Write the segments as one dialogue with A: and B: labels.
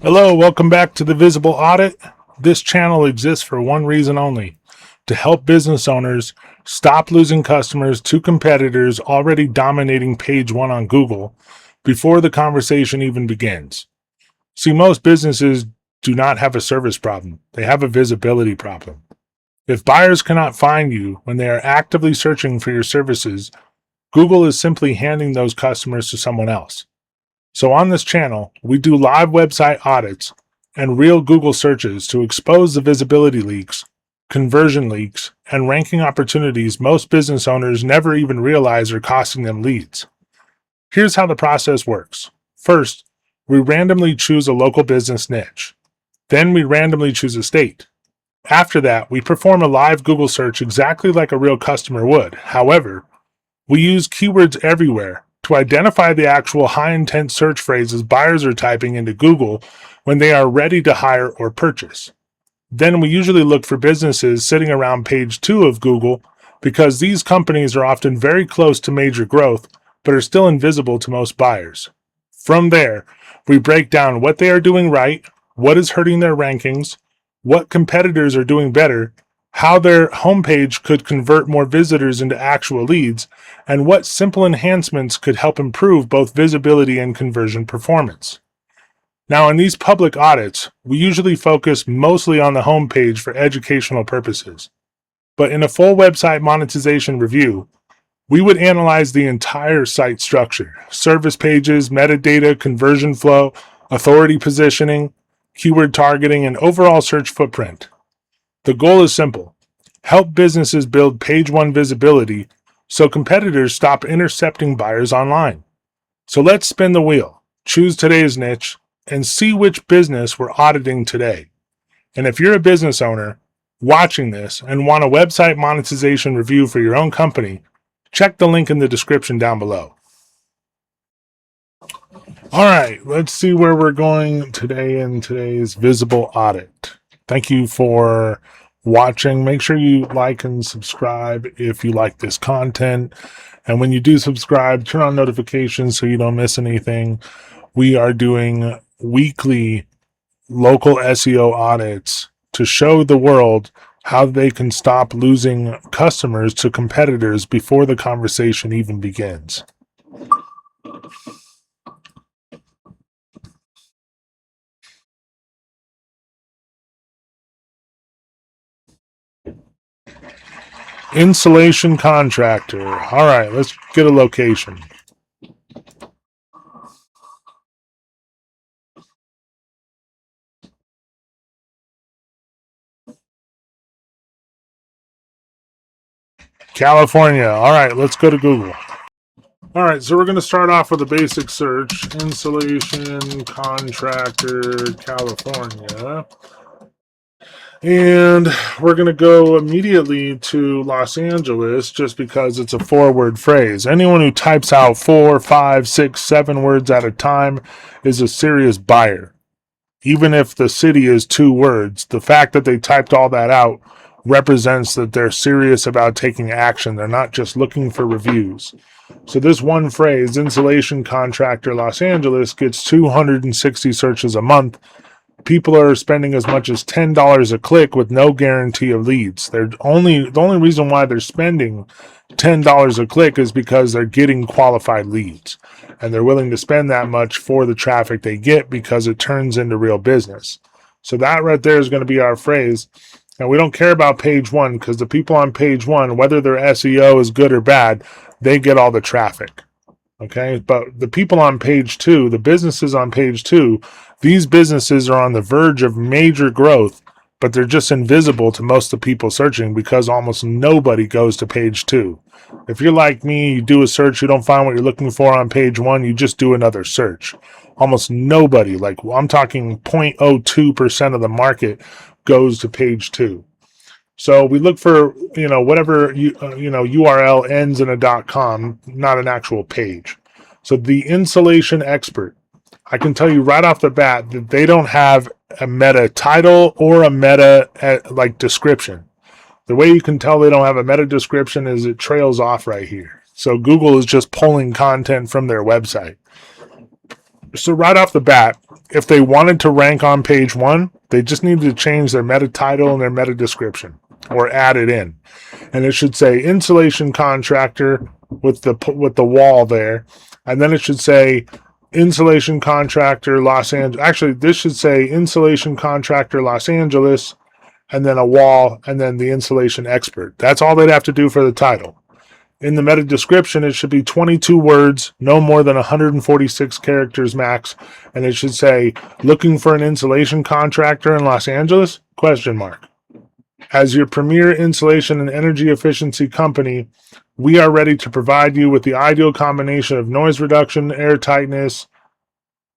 A: Hello, welcome back to the Visible Audit. This channel exists for one reason only, to help business owners stop losing customers to competitors already dominating page one on Google before the conversation even begins. See, most businesses do not have a service problem. They have a visibility problem. If buyers cannot find you when they are actively searching for your services, Google is simply handing those customers to someone else. So on this channel, we do live website audits and real Google searches to expose the visibility leaks, conversion leaks, and ranking opportunities most business owners never even realize are costing them leads. Here's how the process works. First, we randomly choose a local business niche. Then we randomly choose a state. After that, we perform a live Google search exactly like a real customer would. However, we use keywords everywhere to identify the actual high-intent search phrases buyers are typing into Google when they are ready to hire or purchase. Then we usually look for businesses sitting around page 2 of Google because these companies are often very close to major growth but are still invisible to most buyers. From there, we break down what they are doing right, what is hurting their rankings, what competitors are doing better, how their homepage could convert more visitors into actual leads, and what simple enhancements could help improve both visibility and conversion performance. Now, in these public audits, we usually focus mostly on the homepage for educational purposes. But in a full website monetization review, we would analyze the entire site structure: service pages, metadata, conversion flow, authority positioning, keyword targeting, and overall search footprint. The goal is simple: help businesses build page one visibility so competitors stop intercepting buyers online. So let's spin the wheel, choose today's niche, and see which business we're auditing today. And if you're a business owner watching this and want a website monetization review for your own company, check the link in the description down below. All right, let's see where we're going today in today's Visible Audit. Thank you for watching. Make sure you like and subscribe if you like this content. And when you do subscribe, turn on notifications so you don't miss anything. We are doing weekly local SEO audits to show the world how they can stop losing customers to competitors before the conversation even begins. Insulation contractor. All right, let's get a location. California. All right, let's go to Google. All right, so we're going to start off with a basic search. Insulation contractor, California. And we're going to go immediately to Los Angeles just because it's a 4-word phrase. Anyone who types out 4, 5, 6, 7 words at a time is a serious buyer. Even if the city is 2 words, the fact that they typed all that out represents that they're serious about taking action. They're not just looking for reviews. So this one phrase, insulation contractor Los Angeles, gets 260 searches a month. People are spending as much as $10 a click with no guarantee of leads. The only reason why they're spending $10 a click is because they're getting qualified leads. And they're willing to spend that much for the traffic they get because it turns into real business. So that right there is going to be our phrase. And we don't care about page one because the people on page one, whether their SEO is good or bad, they get all the traffic. Okay, but the people on page 2, the businesses on page 2, these businesses are on the verge of major growth, but they're just invisible to most of the people searching because almost nobody goes to page 2. If you're like me, you do a search, you don't find what you're looking for on page 1, you just do another search. Almost nobody, like I'm talking 0.02% of the market, goes to page 2. So we look for, whatever, URL ends in a .com, not an actual page. So the insulation expert, I can tell you right off the bat that they don't have a meta title or a meta description. The way you can tell they don't have a meta description is it trails off right here. So Google is just pulling content from their website. So right off the bat, if they wanted to rank on page 1, they just needed to change their meta title and their meta description, or add it in. And it should say insulation contractor with the wall there, and then it should say insulation contractor Los Angeles. Actually, this should say insulation contractor Los Angeles, and then a wall, and then the insulation expert. That's all they'd have to do for the title. In the meta description, it should be 22 words, no more than 146 characters max, and it should say, looking for an insulation contractor in Los Angeles? Question mark. As your premier insulation and energy efficiency company, we are ready to provide you with the ideal combination of noise reduction, air tightness,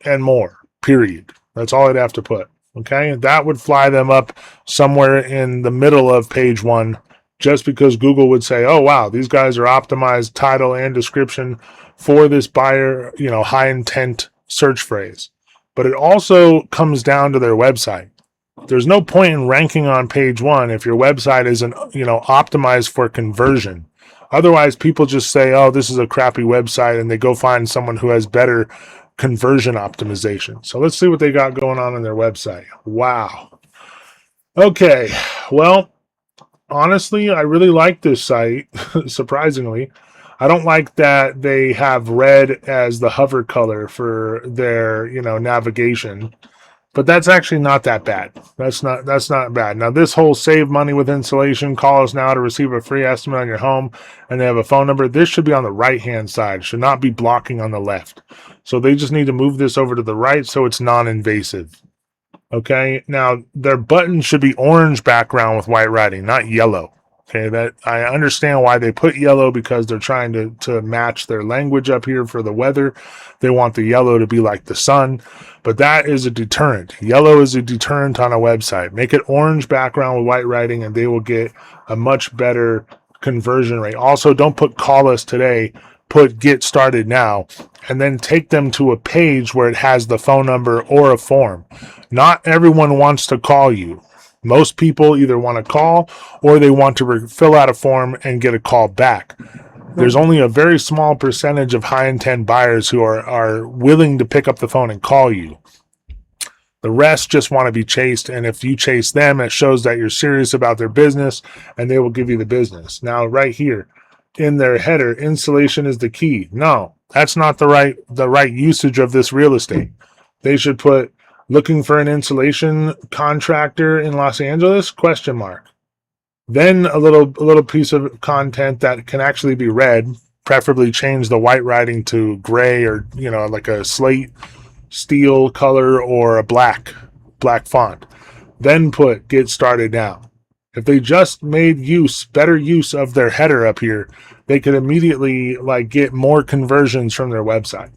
A: and more, period. That's all I'd have to put. Okay, that would fly them up somewhere in the middle of page 1, just because Google would say, oh, wow, these guys are optimized title and description for this buyer, high intent search phrase. But it also comes down to their website. There's no point in ranking on page 1 if your website isn't, optimized for conversion. Otherwise, people just say, oh, this is a crappy website, and they go find someone who has better conversion optimization. So let's see what they got going on their website. Wow. Okay. Well, honestly, I really like this site, surprisingly. I don't like that they have red as the hover color for their, navigation. But that's actually not that bad. That's not bad. Now, this whole save money with insulation, call us now to receive a free estimate on your home, and they have a phone number. This should be on the right-hand side. It should not be blocking on the left. So they just need to move this over to the right so it's non-invasive. Okay, now their button should be orange background with white writing, not yellow. Okay, that I understand why they put yellow, because they're trying to match their language up here for the weather. They want the yellow to be like the sun, but that is a deterrent. Yellow is a deterrent on a website. Make it orange background with white writing, and they will get a much better conversion rate. Also, don't put call us today, put get started now, and then take them to a page where it has the phone number or a form. Not everyone wants to call you. Most people either want to call or they want to fill out a form and get a call back. There's only a very small percentage of high intent buyers who are willing to pick up the phone and call you. The rest just want to be chased, and if you chase them, it shows that you're serious about their business, and they will give you the business. Now, right here in their header, insulation is the key. No, that's not the right usage of this real estate. They should put looking for an insulation contractor in Los Angeles? Question mark. Then a little piece of content that can actually be read, preferably change the white writing to gray, or like a slate steel color, or a black font. Then put get started now. If they just made better use of their header up here, they could immediately get more conversions from their website.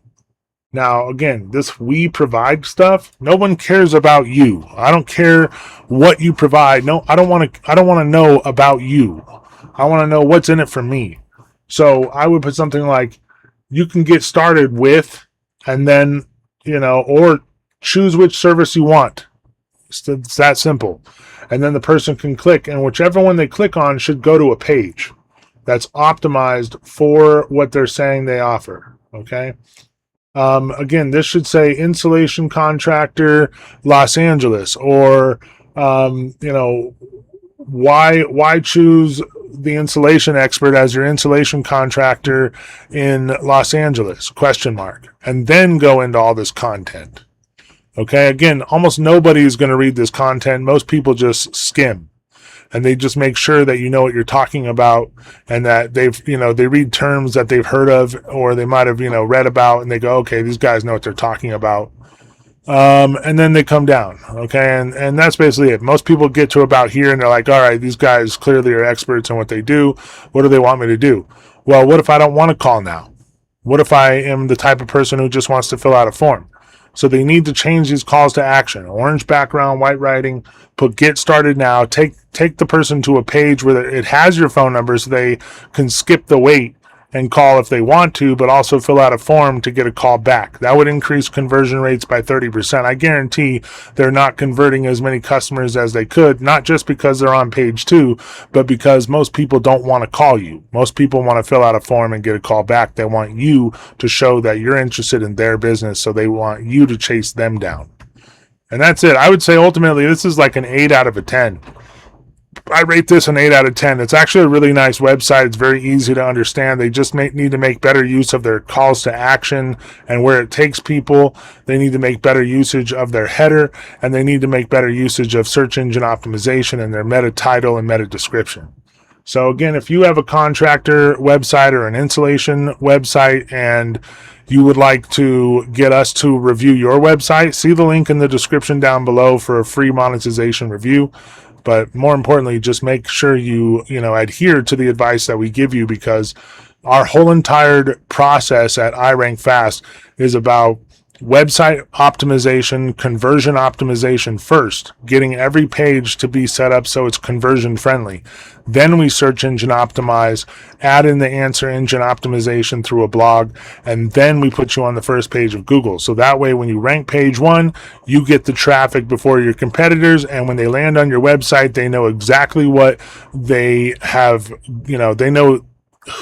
A: Now, again, this we provide stuff, no one cares about you. I don't care what you provide. No, I don't want to know about you. I want to know what's in it for me. So I would put something like, you can get started with, and then, or choose which service you want. It's that simple. And then the person can click, and whichever one they click on should go to a page that's optimized for what they're saying they offer. Okay. Again, this should say insulation contractor Los Angeles, or why choose the insulation expert as your insulation contractor in Los Angeles? Question mark. And then go into all this content. Okay, again, almost nobody is going to read this content. Most people just skim, and they just make sure that you know what you're talking about, and that they've, they read terms that they've heard of, or they might have, read about, and they go, okay, these guys know what they're talking about. And then they come down. Okay. And that's basically it. Most people get to about here and they're like, all right, these guys clearly are experts in what they do. What do they want me to do? Well, what if I don't want to call now? What if I am the type of person who just wants to fill out a form? So they need to change these calls to action. Orange background, white writing, put get started now. Take the person to a page where it has your phone number so they can skip the wait and call if they want to, but also fill out a form to get a call back. That would increase conversion rates by 30%. I guarantee they're not converting as many customers as they could, not just because they're on page 2, but because most people don't want to call you. Most people want to fill out a form and get a call back. They want you to show that you're interested in their business, so they want you to chase them down. And that's it. I would say ultimately this is like an 8 out of a 10. I rate this an 8 out of 10. It's actually a really nice website. It's very easy to understand. They just need to make better use of their calls to action and where it takes people. They need to make better usage of their header, and they need to make better usage of search engine optimization and their meta title and meta description. So again, if you have a contractor website or an insulation website and you would like to get us to review your website, see the link in the description down below for a free monetization review. But more importantly, just make sure you adhere to the advice that we give you, because our whole entire process at iRankFast is about website optimization, conversion optimization first, getting every page to be set up so it's conversion friendly. Then we search engine optimize, add in the answer engine optimization through a blog, and then we put you on the first page of Google. So that way, when you rank page 1, you get the traffic before your competitors, and when they land on your website, they know exactly what they have, they know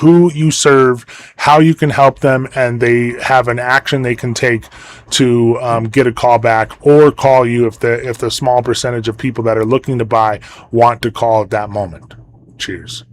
A: who you serve, how you can help them, and they have an action they can take to get a call back or call you if the small percentage of people that are looking to buy want to call at that moment. Cheers.